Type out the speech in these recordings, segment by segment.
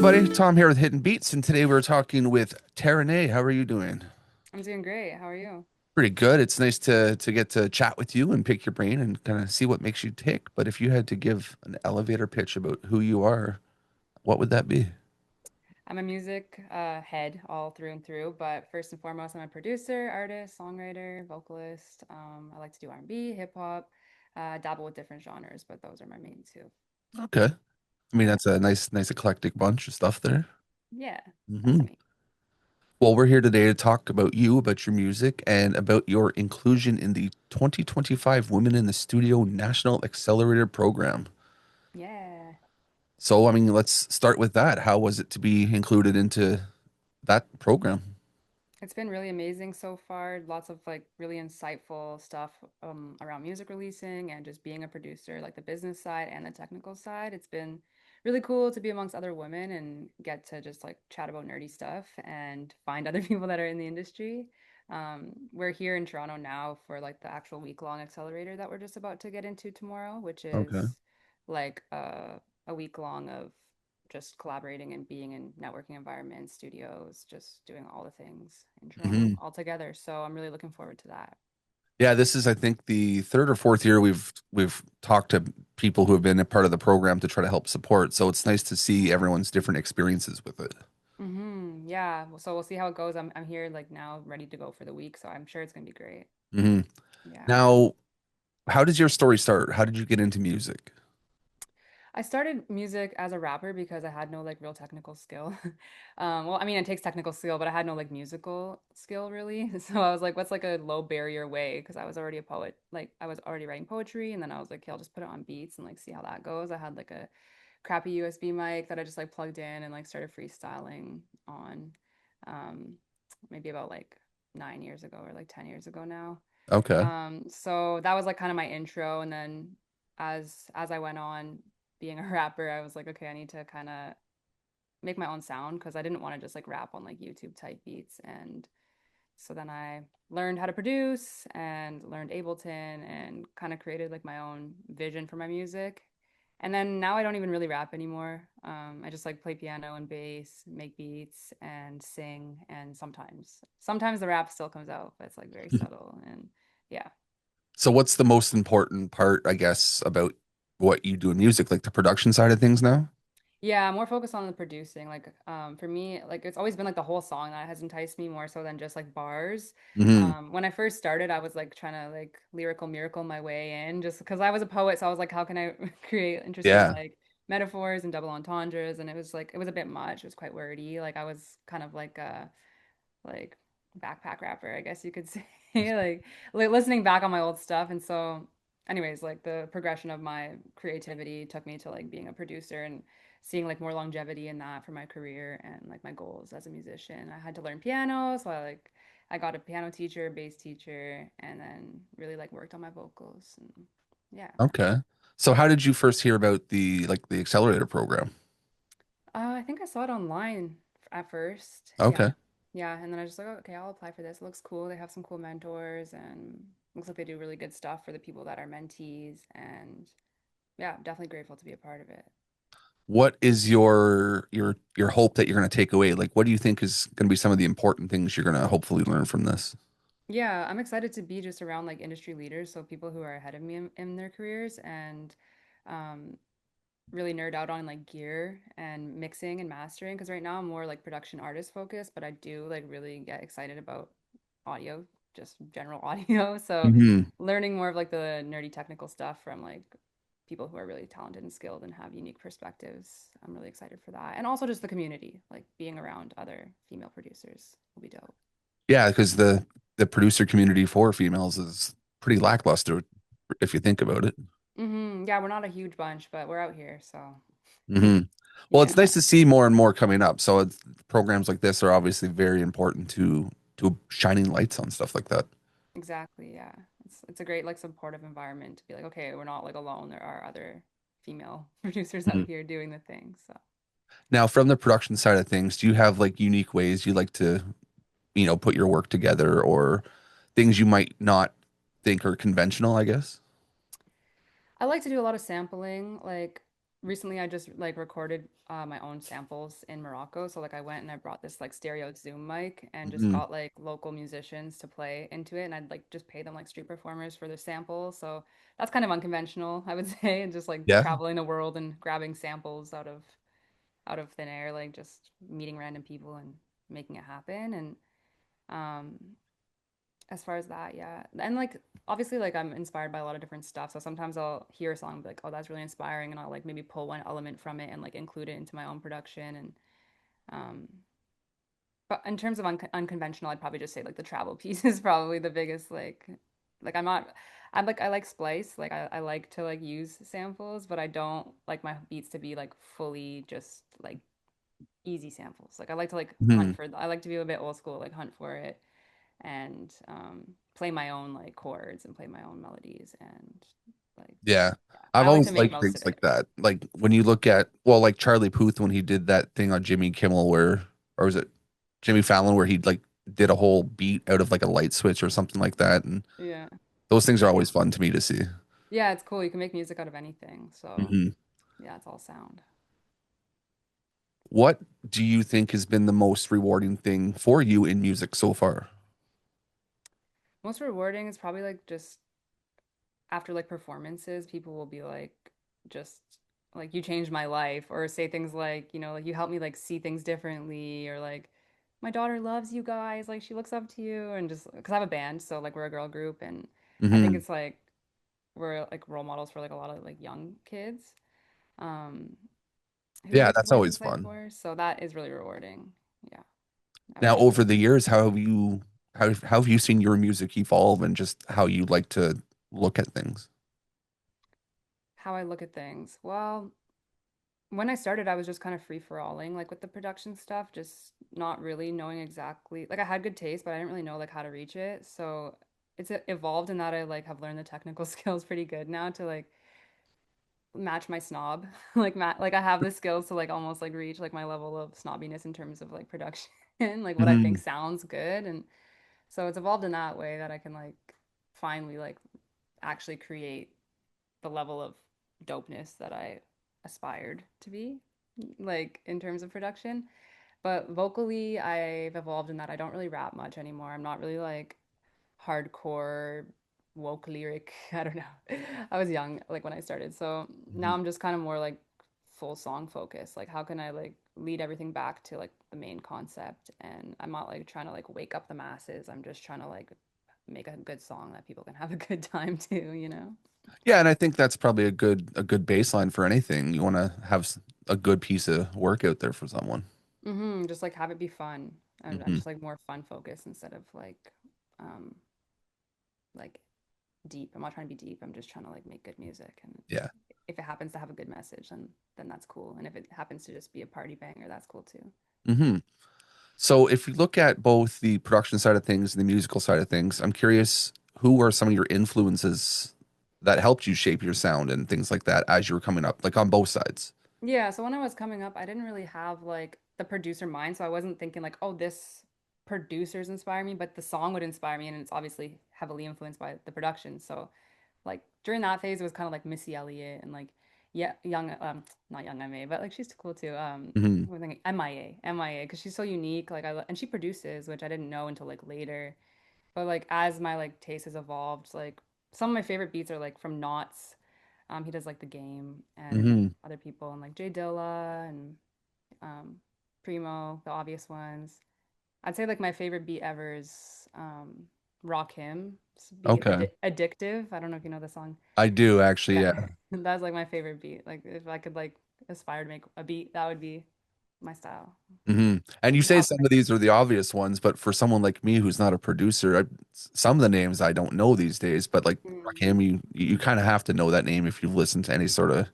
everybody. Tom here with Hidden Beats, and today we're talking with Taraneh. How are you doing? I'm doing great. How are you? Pretty good. It's nice to get to chat with you and pick your brain and kind of see what makes you tick. But if you had to give an elevator pitch about who you are, what would that be? I'm a music head all through and through, but first and foremost, I'm a producer, artist, songwriter, vocalist. I like to do R&B, hip hop, dabble with different genres, but those are my main two. Okay. I mean, Yeah, that's a nice eclectic bunch of stuff there. yeah, that's hmm me. Well, we're here today to talk about you, about your music, and about your inclusion in the 2025 Women in the Studio National Accelerator Program. Yeah. So, I mean, let's start with that. How was it to be included into that program? It's been really amazing so far. Lots of like really insightful stuff around music releasing and just being a producer, like the business side and the technical side. It's been really cool to be amongst other women and get to just like chat about nerdy stuff and find other people that are in the industry. We're here in Toronto now for like the actual week-long accelerator that we're just about to get into tomorrow, which Okay. is like a week long of just collaborating and being in networking environments, studios, just doing all the things in Toronto hmm all together. So I'm really looking forward to that. Yeah, this is, I think, the third or fourth year we've talked to people who have been a part of the program to try to help support. So it's nice to see everyone's different experiences with it. Yeah. So we'll see how it goes. I'm here like now ready to go for the week. So I'm sure it's gonna be great. hmm Yeah. Now, how does your story start? How did you get into music? I started music as a rapper because I had no like real technical skill. Well, I mean, it takes technical skill, but I had no like musical skill really. So I was like, what's like a low barrier way? Because I was already a poet. Like I was already writing poetry, and then I was like, okay, I'll just put it on beats and like see how that goes. I had like a crappy USB mic that I just like plugged in and like started freestyling on, um, maybe about like 9 years ago or like 10 years ago now. Okay. So that was like kind of my intro, and then as I went on being a rapper, I was like, okay, I need to kind of make my own sound because I didn't want to just like rap on like YouTube type beats. And so then I learned how to produce and learned Ableton and kind of created like my own vision for my music. And then now I don't even really rap anymore. I just like play piano and bass, make beats and sing. And sometimes the rap still comes out, but it's like very subtle. And yeah. So what's the most important part, I guess, about what you do in music, like the production side of things now? Yeah, more focused on the producing. Like, for me, like it's always been like the whole song that has enticed me more so than just like bars. hmm When I first started, I was like trying to like lyrical miracle my way in just because I was a poet, so I was like, how can I create interesting Yeah. like metaphors and double entendres? And it was like it was a bit much. It was quite wordy. Like I was kind of like backpack rapper, I guess you could say. Like listening back on my old stuff. And so, anyways, like the progression of my creativity took me to like being a producer and seeing like more longevity in that for my career and like my goals as a musician. I had to learn piano, so I got a piano teacher, bass teacher, and then really like worked on my vocals and yeah. Okay. So how did you first hear about the accelerator program? I think I saw it online at first. Yeah. Okay. Yeah. And then I was just like, oh, okay, I'll apply for this. It looks cool. They have some cool mentors and looks like they do really good stuff for the people that are mentees. And yeah, definitely grateful to be a part of it. What is your hope that you're going to take away? Like, what do you think is going to be some of the important things you're going to hopefully learn from this? Yeah, I'm excited to be just around like industry leaders. So people who are ahead of me in their careers and um, really nerd out on like gear and mixing and mastering. Cause right now I'm more like production artist focused, but I do like really get excited about audio, just general audio. So hmm learning more of like the nerdy technical stuff from like people who are really talented and skilled and have unique perspectives. I'm really excited for that. And also just the community, like being around other female producers will be dope. Yeah, because the producer community for females is pretty lackluster if you think about it. Yeah, we're not a huge bunch, but we're out here, so hmm Well, it's yeah, nice to see more and more coming up. So programs like this are obviously very important to shining lights on stuff like that. exactly. Yeah, it's a great like supportive environment to be like, okay, we're not like alone. There are other female producers out Mhm. here doing the thing. So. Now, from the production side of things, do you have like unique ways you like to, put your work together or things you might not think are conventional, I guess? I like to do a lot of sampling. Like recently I just like recorded my own samples in Morocco. So like I went and I brought this like stereo Zoom mic and just Hmm. got like local musicians to play into it, and I'd like just pay them like street performers for their samples. So that's kind of unconventional, I would say, and just like Yeah. traveling the world and grabbing samples out of thin air, like just meeting random people and making it happen. And um as far as that, yeah. And like obviously like I'm inspired by a lot of different stuff. So sometimes I'll hear a song and be like, oh, that's really inspiring, and I'll like maybe pull one element from it and like include it into my own production. And um but in terms of unconventional, I'd probably just say like the travel piece is probably the biggest like I'm like I like splice, like I like to like use samples, but I don't like my beats to be like fully just like easy samples. Like I like to like hunt Hmm. for I like to be a bit old school, like hunt for it and play my own like chords and play my own melodies and like Yeah. yeah, I've I like to always make liked most things of like it. that. Like when you look at, well, like Charlie Puth when he did that thing on Jimmy Kimmel where, or was it Jimmy Fallon where he like did a whole beat out of like a light switch or something like that. And Yeah. those things are always fun to me to see. Yeah, it's cool. You can make music out of anything. So Hmm. yeah, it's all sound. What do you think has been the most rewarding thing for you in music so far? Most rewarding is probably like just after like performances, people will be like just like you changed my life or say things like, you know, like you helped me like see things differently or like my daughter loves you guys, like she looks up to you and just because I have a band, so like we're a girl group and I think Hmm. it's like we're like role models for like a lot of like young kids um who Yeah, like that's might always think like fun. for. So that is really rewarding. Yeah, I would Now, say so. over the years, how have you seen your music evolve and just how you like to look at things? How I look at things. Well, when I started, I was just kind of free for alling, like with the production stuff, just not really knowing exactly. Like I had good taste, but I didn't really know like how to reach it. So it's evolved in that I like have learned the technical skills pretty good now to like match my snob. Like I have the skills to like almost like reach like my level of snobbiness in terms of like production, like what I think Hmm. sounds good. And so it's evolved in that way that I can like finally like actually create the level of dopeness that I aspired to be, like in terms of production. But vocally, I've evolved in that I don't really rap much anymore. I'm not really like hardcore woke lyric. I don't know. I was young like when I started. So now Hmm. I'm just kind of more like full song focus. Like how can I like lead everything back to like the main concept, and I'm not like trying to like wake up the masses. I'm just trying to like make a good song that people can have a good time to, you know? Yeah, and I think that's probably a good baseline for anything. You want to have a good piece of work out there for someone. Just like have it be fun. I'm Hmm. just like more fun focused instead of um like deep. I'm not trying to be deep. I'm just trying to like make good music, and Yeah. if it happens to have a good message, then that's cool. And if it happens to just be a party banger, that's cool too. Hmm. So if you look at both the production side of things and the musical side of things, I'm curious, who are some of your influences that helped you shape your sound and things like that as you were coming up, like on both sides? Yeah, so when I was coming up, I didn't really have like the producer mind, so I wasn't thinking like, oh, this producers inspire me, but the song would inspire me, and it's obviously heavily influenced by the production. So like during that phase, it was kind of like Missy Elliott and like yeah, young not young MA, but like she's cool too. Hmm. I was thinking MIA because she's so unique. Like and she produces, which I didn't know until like later. But like as my like taste has evolved, like some of my favorite beats are like from Knots. He does like the game and Hmm. other people and like Jay Dilla and um, Primo, the obvious ones. I'd say like my favorite beat ever is Rock Him. Beat Okay. Addictive. I don't know if you know the song. I do actually, Yeah, yeah. that's like my favorite beat. Like if I could like aspire to make a beat, that would be my style. Hmm. And you say How some of these are the obvious ones, but for someone like me who's not a producer, some of the names I don't know these days, but like mm. Rakim, you kind of have to know that name if you've listened to any sort of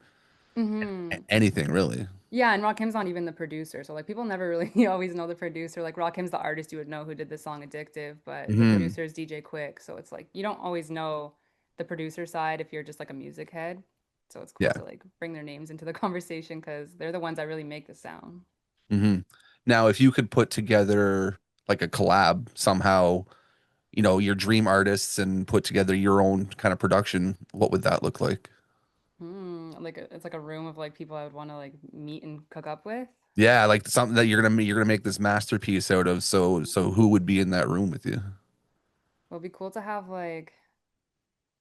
Hmm. anything really. Yeah, and Rakim's not even the producer. So like people never really always know the producer. Like Rakim's the artist, you would know who did the song Addictive, but the Hmm. producer is DJ Quick. So it's like you don't always know the producer side if you're just like a music head. So it's cool Yeah. to like bring their names into the conversation because they're the ones that really make the sound. Hmm. Now, if you could put together like a collab somehow, your dream artists and put together your own kind of production, what would that look like? Like it's like a room of like people I would want to like meet and cook up with. Yeah, like something that you're gonna make this masterpiece out of. So who would be in that room with you? It would be cool to have like,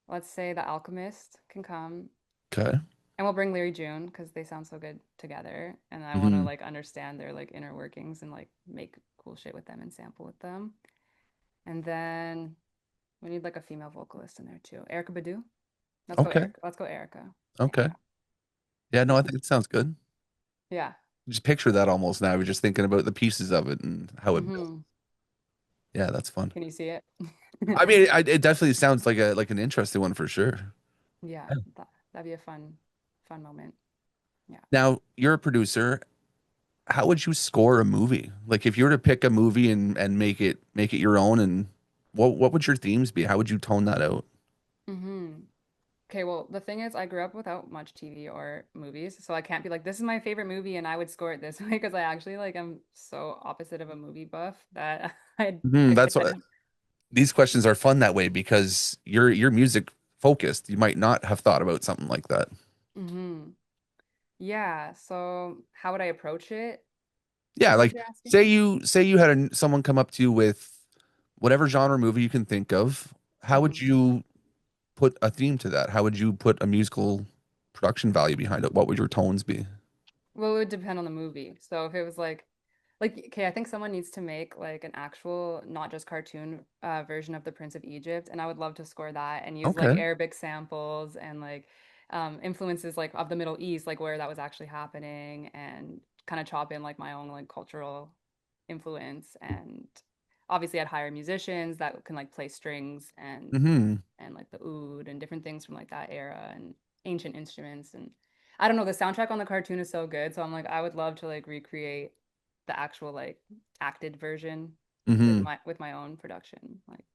let's say the Alchemist can come, Okay. and we'll bring Larry June because they sound so good together, and I want to Hmm. like understand their like inner workings and like make cool shit with them and sample with them. And then we need like a female vocalist in there too. Erica Badu. Let's go Okay. Erica. Let's go Erica. Okay. Yeah. Yeah, no, I think it sounds good. Yeah. Just picture that almost now. We're just thinking about the pieces of it and how it built. Mm-hmm. Yeah, that's fun. Can you see it? I mean, it definitely sounds like a like an interesting one for sure. Yeah, that'd be a fun moment. Yeah. Now, you're a producer. How would you score a movie? Like if you were to pick a movie and make it your own and what would your themes be? How would you tone that out? Mm-hmm. Okay, well, the thing is, I grew up without much TV or movies, so I can't be like, this is my favorite movie, and I would score it this way because I actually like I'm so opposite of a movie buff that Hmm, I that's what couldn't. these questions are fun that way because you're music focused. You might not have thought about something like that. Mm-hmm. Yeah, so how would I approach it? Yeah, Is what like you're asking? say you had someone come up to you with whatever genre movie you can think of. How would Mm-hmm. you put a theme to that? How would you put a musical production value behind it? What would your tones be? Well, it would depend on the movie. So if it was like okay, I think someone needs to make like an actual, not just cartoon version of the Prince of Egypt, and I would love to score that and use like Okay. Arabic samples and like influences like of the Middle East, like where that was actually happening, and kind of chop in like my own like cultural influence, and obviously I'd hire musicians that can like play strings Hmm. and like the oud and different things from like that era and ancient instruments. And I don't know, the soundtrack on the cartoon is so good, so I'm like I would love to like recreate the actual like acted version Hmm. with my own production. Like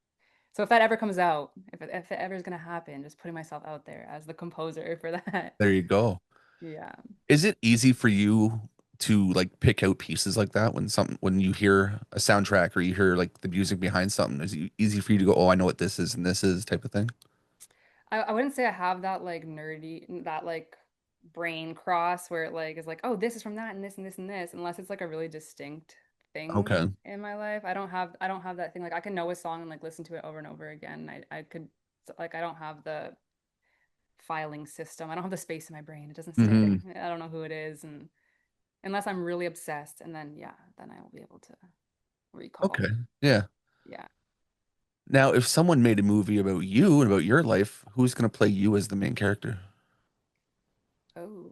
so if that ever comes out, if it ever is gonna happen, just putting myself out there as the composer for that. There you go. Yeah. Is it easy for you to like pick out pieces like that when you hear a soundtrack or you hear like the music behind something? Is it easy for you to go, oh, I know what this is and this is type of thing? I wouldn't say I have that like nerdy, that like brain cross where it like is like, oh, this is from that and this and this and this, unless it's like a really distinct thing Okay. in my life. I don't have that thing. Like I can know a song and like listen to it over and over again. I could like I don't have the filing system. I don't have the space in my brain. It doesn't stick. Hmm. I don't know who it is, and unless I'm really obsessed, and then yeah, then I will be able to Okay. recall. Yeah. Yeah. Now, if someone made a movie about you and about your life, who's going to play you as the main character? Oh,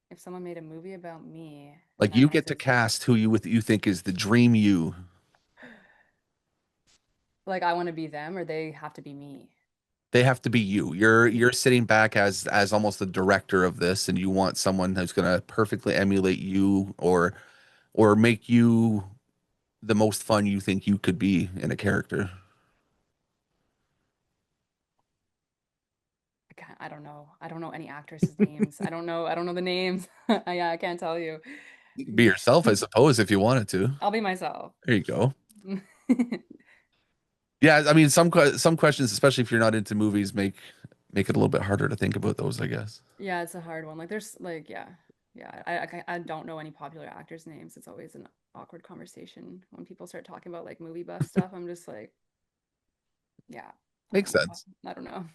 if someone made a movie about me and Like then you I get to just cast who you think is the dream you. like I want to be them or they have to be me. They have to be you. You're sitting back as almost the director of this, and you want someone who's going to perfectly emulate you or make you the most fun you think you could be in a character. I don't know. I don't know any actresses' names. I don't know the names. Yeah, I can't tell you. You can be yourself, I suppose, if you wanted to. I'll be myself. There you go. Yeah, I mean, some questions, especially if you're not into movies, make it a little bit harder to think about those, I guess. Yeah, it's a hard one. Like there's like yeah. Yeah, I don't know any popular actors' names. It's always an awkward conversation when people start talking about like movie buff stuff. I'm just like, yeah, Makes sense. I don't know.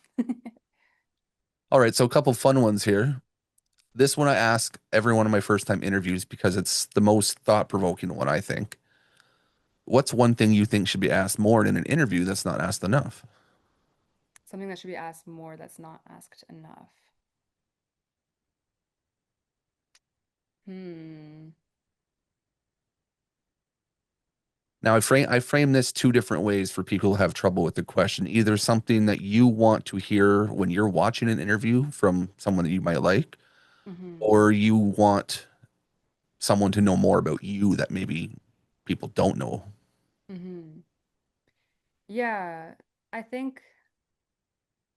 All right, so a couple fun ones here. This one I ask every one of my first time interviews because it's the most thought-provoking one, I think. What's one thing you think should be asked more in an interview that's not asked enough? Something that should be asked more that's not asked enough. Hmm. Now, I frame this two different ways for people who have trouble with the question. Either something that you want to hear when you're watching an interview from someone that you might like, Mm-hmm. or you want someone to know more about you that maybe people don't know. Mm-hmm. Yeah, I think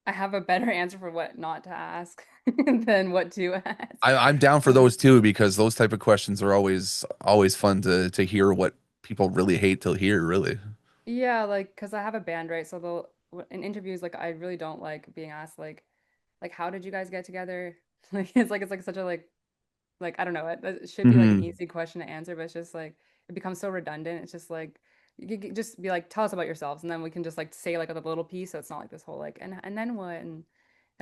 I have a better answer for what not to ask than what to ask. I'm down for Um, those too because those type of questions are always fun to hear what people really hate to hear, really. yeah, like because I have a band, right? So in interviews, like I really don't like being asked like like how did you guys get together? Like it's like such a like I don't know, it should be like an Hmm. easy question to answer, but it's just like it becomes so redundant. It's just like you could just be like, tell us about yourselves, and then we can just like say like a little piece, so it's not like this whole like and then what and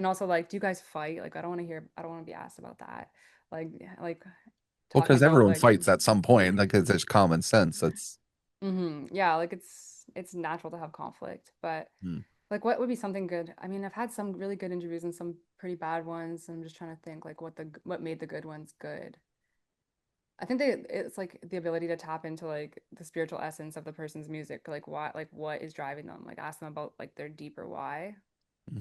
also like, do you guys fight? Like I don't want to be asked about that. Like like Well, talking because about everyone like fights at some point. Like it's common sense. That's yeah, like it's natural to have conflict, but hmm. like what would be something good? I mean, I've had some really good interviews and some pretty bad ones. And I'm just trying to think like what made the good ones good. I think it's like the ability to tap into like the spiritual essence of the person's music, like what is driving them, like ask them about like their deeper why.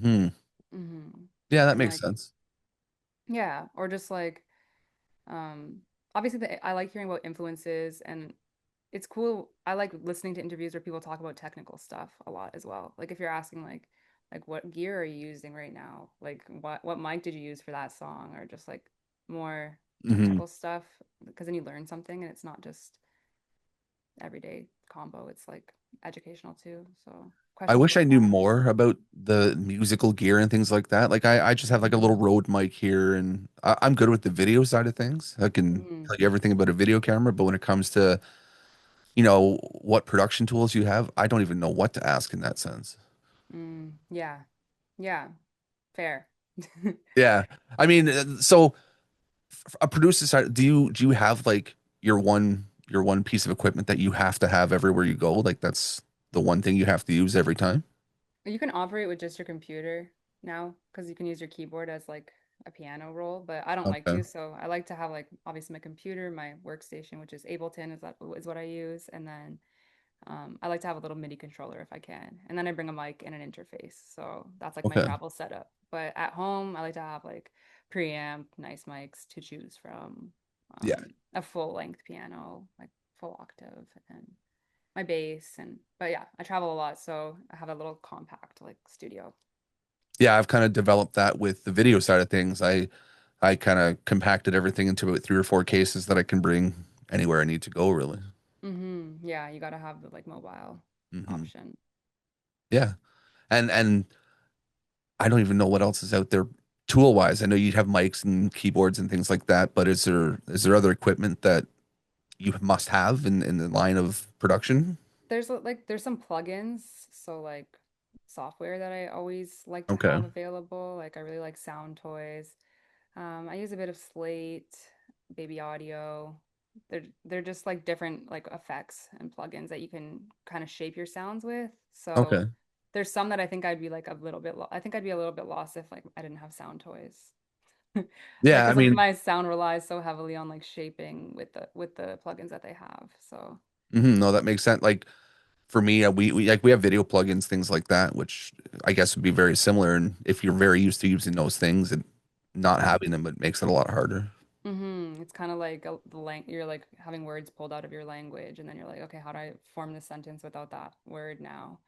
Hmm. hmm Yeah, that And makes like sense. yeah, or just like um obviously I like hearing about influences and it's cool. I like listening to interviews where people talk about technical stuff a lot as well. Like if you're asking like what gear are you using right now? Like what mic did you use for that song or just like more Hmm. technical stuff because then you learn something and it's not just everyday combo. It's like educational too. So I questions wish I like knew that. more about the musical gear and things like that. Like I just have like a little Mm-hmm. Rode mic here, and I'm good with the video side of things. I can Mm-hmm. tell you everything about a video camera, but when it comes to, what production tools you have, I don't even know what to ask in that sense. Yeah. Yeah. Fair. Yeah. I mean, so a producer side, do you have like your one piece of equipment that you have to have everywhere you go? Like that's the one thing you have to use every time? You can operate with just your computer now because you can use your keyboard as like a piano roll, but I don't like Okay. to. So I like to have like obviously my computer, my workstation, which is Ableton, is what I use, and then I like to have a little MIDI controller if I can, and then I bring a mic and an interface. So that's like my Okay. travel setup. But at home, I like to have like preamp, nice mics to choose from, Yeah. a full length piano, like full octave, and my bass but yeah, I travel a lot, so I have a little compact like studio. Yeah, I've kind of developed that with the video side of things. I kind of compacted everything into about 3 or 4 cases that I can bring anywhere I need to go, really. Yeah, you got to have the like mobile Hmm. option. Yeah. And I don't even know what else is out there tool wise. I know you'd have mics and keyboards and things like that, but is there other equipment that you must have in the line of production? There's some plugins, so like software that I always like to Okay. have available. Like I really like Sound Toys. I use a bit of Slate, Baby Audio. They're just like different like effects and plugins that you can kind of shape your sounds with. So Okay. there's some that I think I'd be like a little bit I think I'd be a little bit lost if like I didn't have Sound Toys. Like Yeah, I because mean, my sound relies so heavily on like shaping with the plugins that they have. So no, that makes sense. Like for me, we have video plugins, things like that, which I guess would be very similar. And if you're very used to using those things and not having them, it makes it a lot harder. it's kind of like you're like having words pulled out of your language, and then you're like, okay, how do I form this sentence without that word now?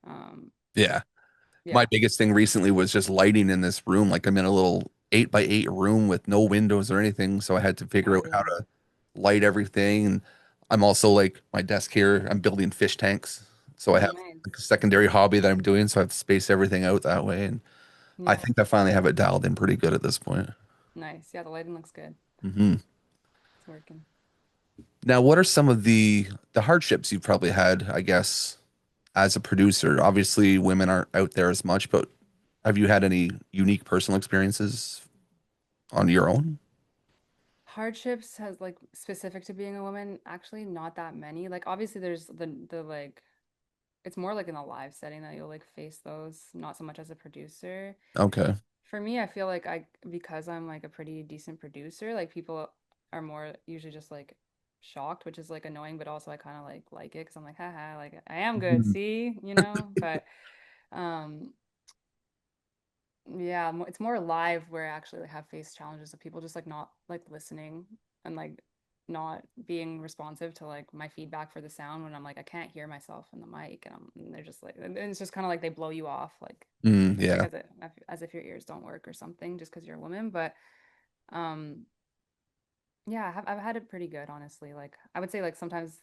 Um, Yeah. My yeah. biggest thing recently was just lighting in this room. Like I'm in a little 8 by 8 room with no windows or anything. So I had to figure Oh out how yeah. to light everything. And I'm also like my desk here, I'm building fish tanks. So I Oh have like a nice. secondary hobby that I'm doing. So I have to space everything out that way. And I Yeah. think I finally have it dialed in pretty good at this point. Nice. Yeah, the lighting looks good. Hmm. It's working. Now, what are some of the hardships you've probably had, I guess, as a producer? Obviously, women aren't out there as much, but have you had any unique personal experiences on your own? Hardships has like specific to being a woman, actually not that many. Like obviously there's the like it's more like in a live setting that you'll like face those, not so much as a producer. Okay. For me, I feel like because I'm like a pretty decent producer, like people are more usually just like shocked, which is like annoying, but also I kind of like it because I'm like, haha, like I am good, Mhm. see, But um yeah, it's more live where I actually like, have faced challenges of people just like not like listening and like not being responsive to like my feedback for the sound when I'm like I can't hear myself in the mic and they're just like and it's just kind of like they blow you off like Yeah. as if your ears don't work or something just because you're a woman. But um yeah, I've had it pretty good honestly. Like I would say like sometimes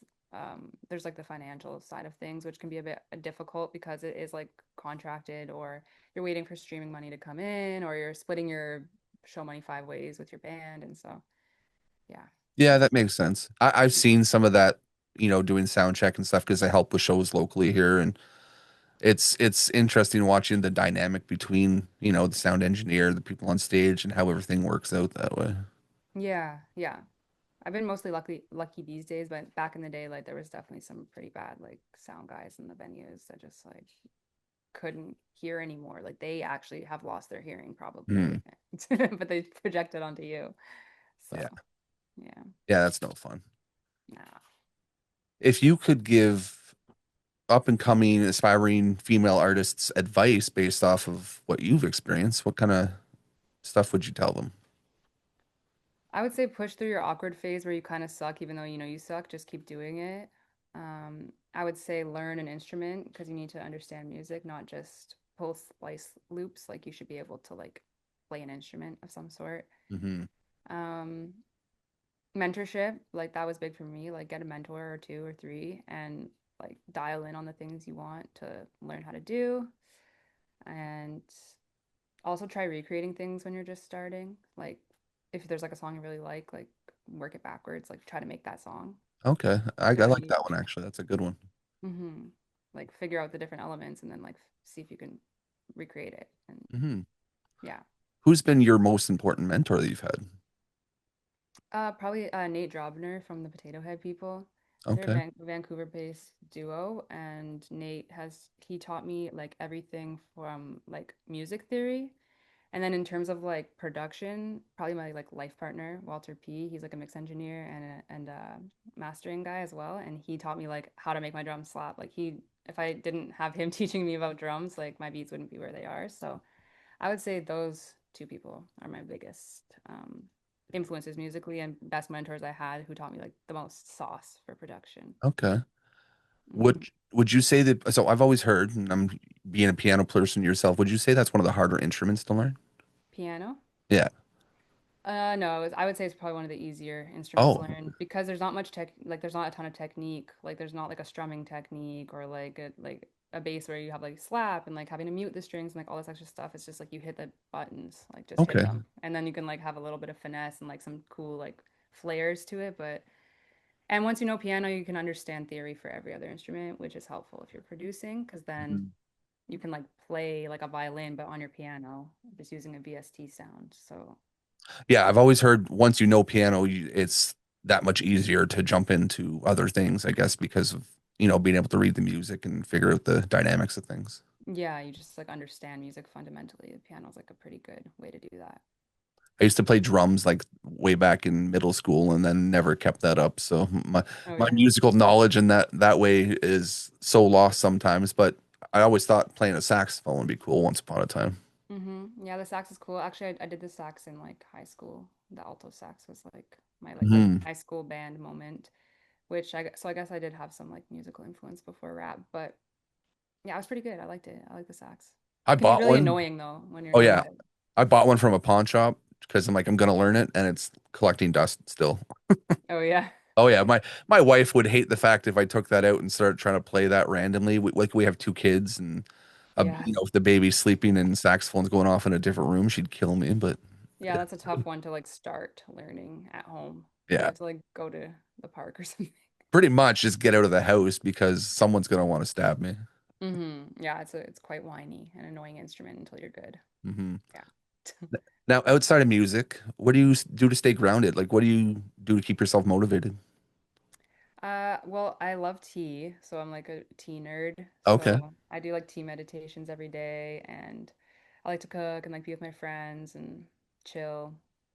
there's like the financial side of things, which can be a bit difficult because it is like contracted, or you're waiting for streaming money to come in, or you're splitting your show money 5 ways with your band. And so, yeah, Yeah, it's that makes sense. I've seen some of that, doing sound check and stuff because I help with shows locally here, and it's interesting watching the dynamic between, the sound engineer, the people on stage, and how everything works out that way. yeah, yeah. I've been mostly lucky these days, but back in the day, like there was definitely some pretty bad like sound guys in the venues that just like couldn't hear anymore. Like they actually have lost their hearing Hmm. probably, but they project it onto you. So Yeah. yeah, Yeah, that's no fun. nah. If you could give up and coming aspiring female artists advice based off of what you've experienced, what kind of stuff would you tell them? I would say push through your awkward phase where you kind of suck, even though you know you suck. Just keep doing it. I would say learn an instrument because you need to understand music, not just pull splice loops. Like you should be able to like play an instrument of some sort. Hmm. Um, Mentorship, like that was big for me. Like get a mentor or two or three and like dial in on the things you want to learn how to do. And also try recreating things when you're just starting. Like if there's like a song you really like work it backwards, like try to make that song. Okay. I Really like be that one actually. That's a good one. like figure out the different elements and then like see if you can recreate it. And Hmm. yeah. Who's been your most important mentor that you've had? Probably Nate Drobner from the Potato Head people. They're a Okay. Vancouver-based duo, and he taught me like everything from like music theory, and then in terms of like production, probably my like life partner, Walter P. He's like a mix engineer and a mastering guy as well, and he taught me like how to make my drums slap. If I didn't have him teaching me about drums, like my beats wouldn't be where they are. So I would say those two people are my biggest influences musically and best mentors I had who taught me like the most sauce for production. Okay. Hmm. Would you say that, so I've always heard, and I'm being a piano person yourself, would you say that's one of the harder instruments to learn? Piano? Yeah. No, I would say it's probably one of the easier instruments to Oh, learn because there's not much like there's not a ton of technique. Like there's not like a strumming technique or like a bass where you have like slap and like having to mute the strings and like all this extra stuff. It's just like you hit the buttons, like just hit okay. them. And then you can like have a little bit of finesse and like some cool like flares to it, but and once you know piano, you can understand theory for every other instrument, which is helpful if you're producing, because then Mhm. you can like play like a violin, but on your piano, just using a VST sound. So, Yeah, I've always heard once you know piano, it's that much easier to jump into other things, I guess, because of, being able to read the music and figure out the dynamics of things. yeah, you just like understand music fundamentally. The piano's like a pretty good way to do that. I used to play drums like way back in middle school and then never kept that up. So Oh, my yeah. musical knowledge in that way is so lost sometimes, but I always thought playing a saxophone would be cool once upon a time. Yeah, the sax is cool. Actually, I did the sax in like high school. The alto sax was like my like Hmm. high school band moment, so I guess I did have some like musical influence before rap, but yeah, it was pretty good. I liked it. I like the sax. I It can be bought really one. annoying though when you're Oh not yeah. good. I bought one from a pawn shop because I'm gonna learn it and it's collecting dust still. Oh yeah. Oh yeah, my wife would hate the fact if I took that out and started trying to play that randomly. Like we have two kids and Yeah. if the baby's sleeping and saxophone's going off in a different room, she'd kill me. But Yeah, that's a tough one to like start learning at home. You yeah, have to like go to the park or something. pretty much just get out of the house because someone's gonna want to stab me. Yeah, it's quite whiny and annoying instrument until you're good. Hmm. Yeah. Now, outside of music, what do you do to stay grounded? Like, what do you do to keep yourself motivated? Well, I love tea, so I'm like a tea nerd. Okay. So I do like tea meditations every day, and I like to cook and like be with my friends and chill,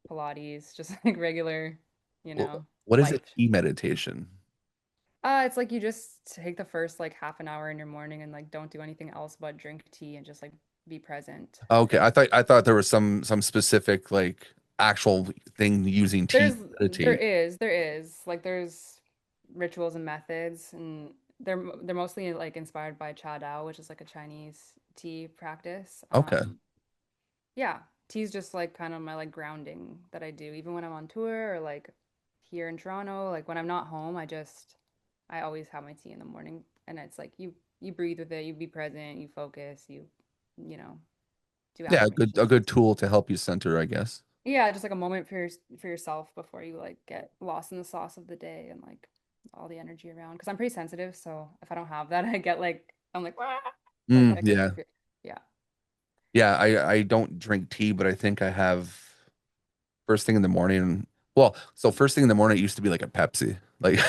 Pilates, just like regular, What is a life. tea meditation? It's like you just take the first like half an hour in your morning and like don't do anything else but drink tea and just like be present. Okay, And I thought there was some specific like actual thing using tea to there's meditate. there is like there's rituals and methods, and they're mostly like inspired by Cha Dao, which is like a Chinese tea practice. Okay. Yeah, tea's just like kind of my like grounding that I do even when I'm on tour or like here in Toronto. Like when I'm not home, I always have my tea in the morning, and it's like you breathe with it, you be present, you focus, you know, do Yeah, a affirmations. good tool to help you center, I guess. Yeah, just like a moment for yourself before you like get lost in the sauce of the day and like all the energy around. Because I'm pretty sensitive, so if I don't have that, I get like I'm like "Wah!" Like Mm, I can yeah. feel, yeah. Yeah, I don't drink tea, but I think I have first thing in the morning. Well, so first thing in the morning it used to be like a Pepsi. Like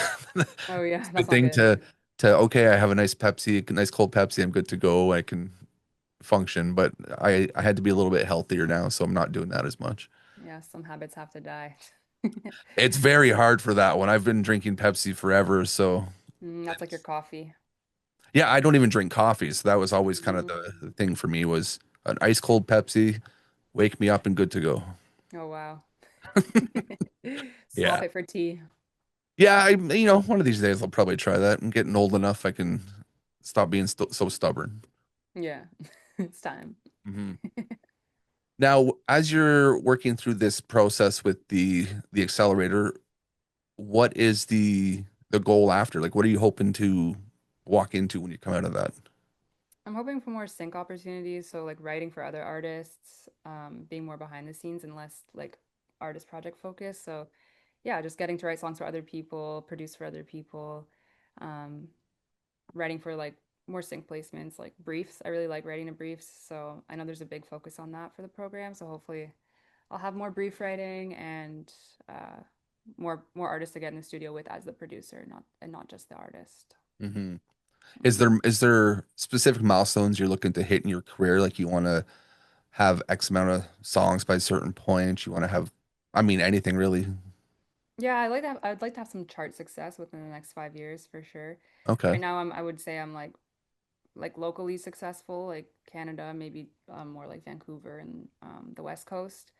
Oh yeah, it's a that's good not thing good. to okay, I have a nice Pepsi, a nice cold Pepsi, I'm good to go. I can function, but I had to be a little bit healthier now, so I'm not doing that as much. Yeah, some habits have to die. It's very hard for that one. I've been drinking Pepsi forever, so That's like your it's coffee. yeah, I don't even drink coffee, so that was always kind of the Mm. thing for me was an ice cold Pepsi, wake me up and good to go. Oh wow. Yeah. Swap it for tea. Yeah, one of these days I'll probably try that. I'm getting old enough I can stop being so stubborn. Yeah, it's time. Hmm. Now, as you're working through this process with the accelerator, what is the goal after? Like, what are you hoping to walk into when you come out of that? I'm hoping for more sync opportunities, so like writing for other artists, being more behind the scenes and less like artist project focused. So yeah, just getting to write songs for other people, produce for other people, um, writing for like more sync placements, like briefs. I really like writing the briefs, so I know there's a big focus on that for the program. So hopefully, I'll have more brief writing and more artists to get in the studio with as the producer, not just the artist. Hmm. Hmm. Is there specific milestones you're looking to hit in your career? Like you want to have X amount of songs by a certain point. You want to have, I mean, anything really. Yeah, I'd like to have some chart success within the next 5 years for sure. Okay. Right now, I would say I'm like locally successful, like Canada, maybe more like Vancouver and the West Coast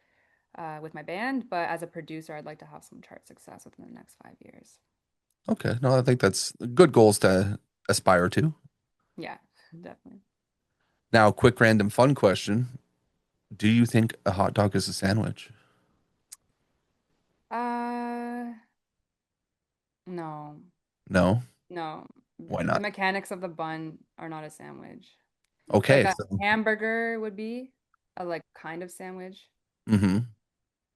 with my band. But as a producer, I'd like to have some chart success within the next 5 years. Okay. No, I think that's good goals to aspire to. Yeah, definitely. Now, quick random fun question. Do you think a hot dog is a sandwich? Uh, no, No. no. Why The not? mechanics of the bun are not a sandwich. Like Okay. a So, hamburger would be a like kind of sandwich. hmm.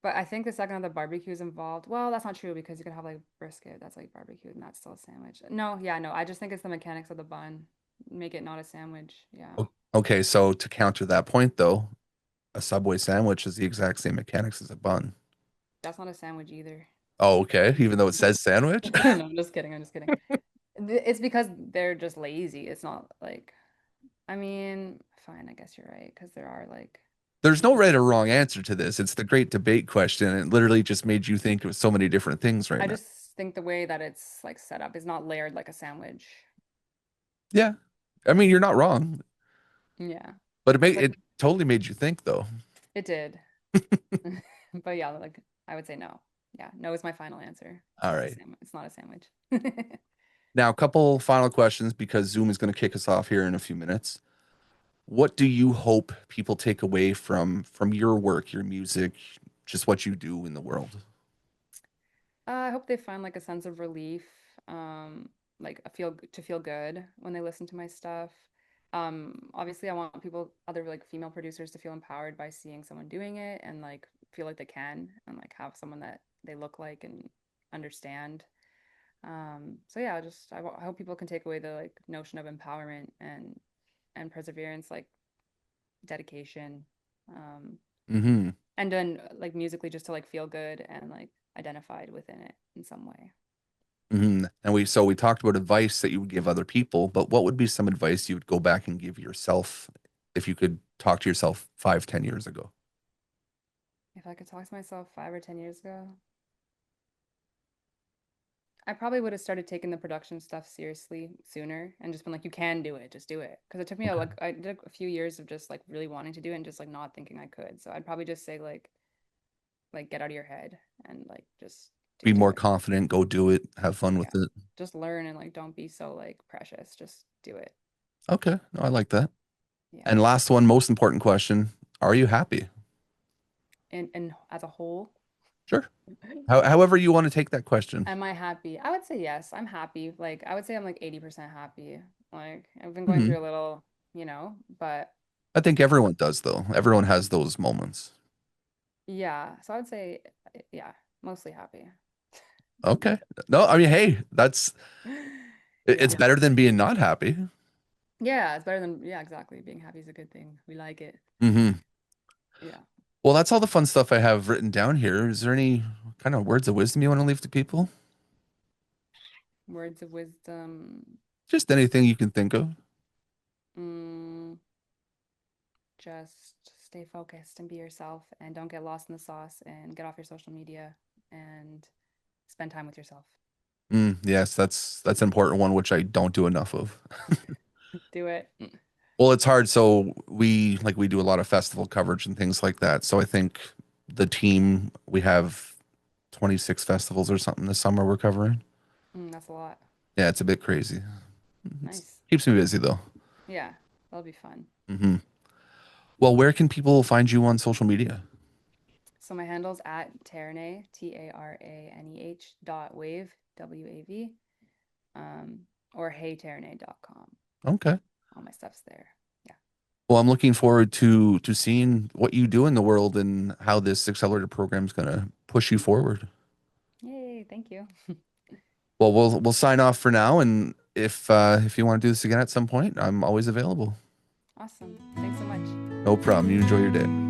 But I think the second that the barbecue is involved, well, that's not true because you could have like brisket that's like barbecue and that's still a sandwich. No, yeah, no. I just think it's the mechanics of the bun. Make it not a sandwich. Yeah. Okay. So to counter that point, though, a Subway sandwich is the exact same mechanics as a bun. That's not a sandwich either. Oh, okay. Even though it says sandwich. No, I'm just kidding. I'm just kidding. It's because they're just lazy. It's not like, I mean, fine, I guess you're right. Because there are like, There's no right or wrong answer to this. It's the great debate question. It literally just made you think of so many different things right I now. just think the way that it's like set up is not layered like a sandwich. Yeah. I mean, you're not wrong, Yeah. but It's like, it totally made you think though. it did. But yeah, like I would say no. Yeah, no is my final answer. All It's a right. sandwich. It's not a sandwich. Now, a couple final questions because Zoom is going to kick us off here in a few minutes. What do you hope people take away from your work, your music, just what you do in the world? I hope they find like a sense of relief, like a feel good when they listen to my stuff. Obviously, I want people, other like female producers, to feel empowered by seeing someone doing it and like feel like they can and like have someone that they look like and understand. So yeah, I hope people can take away the like notion of empowerment and perseverance, like dedication, um, Hmm. and then like musically just to like feel good and like identified within it in some way. Hmm. And we talked about advice that you would give other people, but what would be some advice you would go back and give yourself if you could talk to yourself 5, 10 years ago? If I could talk to myself 5 or 10 years ago, I probably would have started taking the production stuff seriously sooner and just been like, you can do it, just do it. Because it took me Okay. like I did a few years of just like really wanting to do it and just like not thinking I could. So I'd probably just say like get out of your head and like just Be do more it. confident, go do it, have fun Yeah. with it. Just learn and like don't be so like precious. Just do it. Okay. No, I like that. Yeah. And last one, most important question. Are you happy? And as a whole, Sure. However you want to take that question. Am I happy? I would say yes. I'm happy. Like I would say I'm like 80% happy. Like I've been going Hmm. through a little, but I think everyone does though. Everyone has those moments. yeah. So I would say yeah, mostly happy. Okay. No, I mean, hey, it's Yeah. better than being not happy. Yeah, it's better than yeah, exactly. Being happy is a good thing. We like it. Hmm. Yeah. Well, that's all the fun stuff I have written down here. Is there any kind of words of wisdom you want to leave to people? Words of wisdom. Just anything you can think of. Mm, just stay focused and be yourself and don't get lost in the sauce and get off your social media and spend time with yourself. Yes, that's an important one, which I don't do enough of. Do it. Well, it's hard. So we do a lot of festival coverage and things like that. So I think the team we have 26 festivals or something this summer we're covering. That's a lot. Yeah, it's a bit crazy. It Nice. keeps me busy though. Yeah, that'll be fun. Hmm. Well, where can people find you on social media? So my handle's at Taraneh, Taraneh dot wave, WAV, um, or heytaraneh.com. Okay. All my stuff's there. Yeah. Well, I'm looking forward to seeing what you do in the world and how this accelerator program is going to push you forward. Yay, thank you. Well, we'll sign off for now, and if you want to do this again at some point, I'm always available. Awesome. Thanks so much. No problem. You enjoy your day.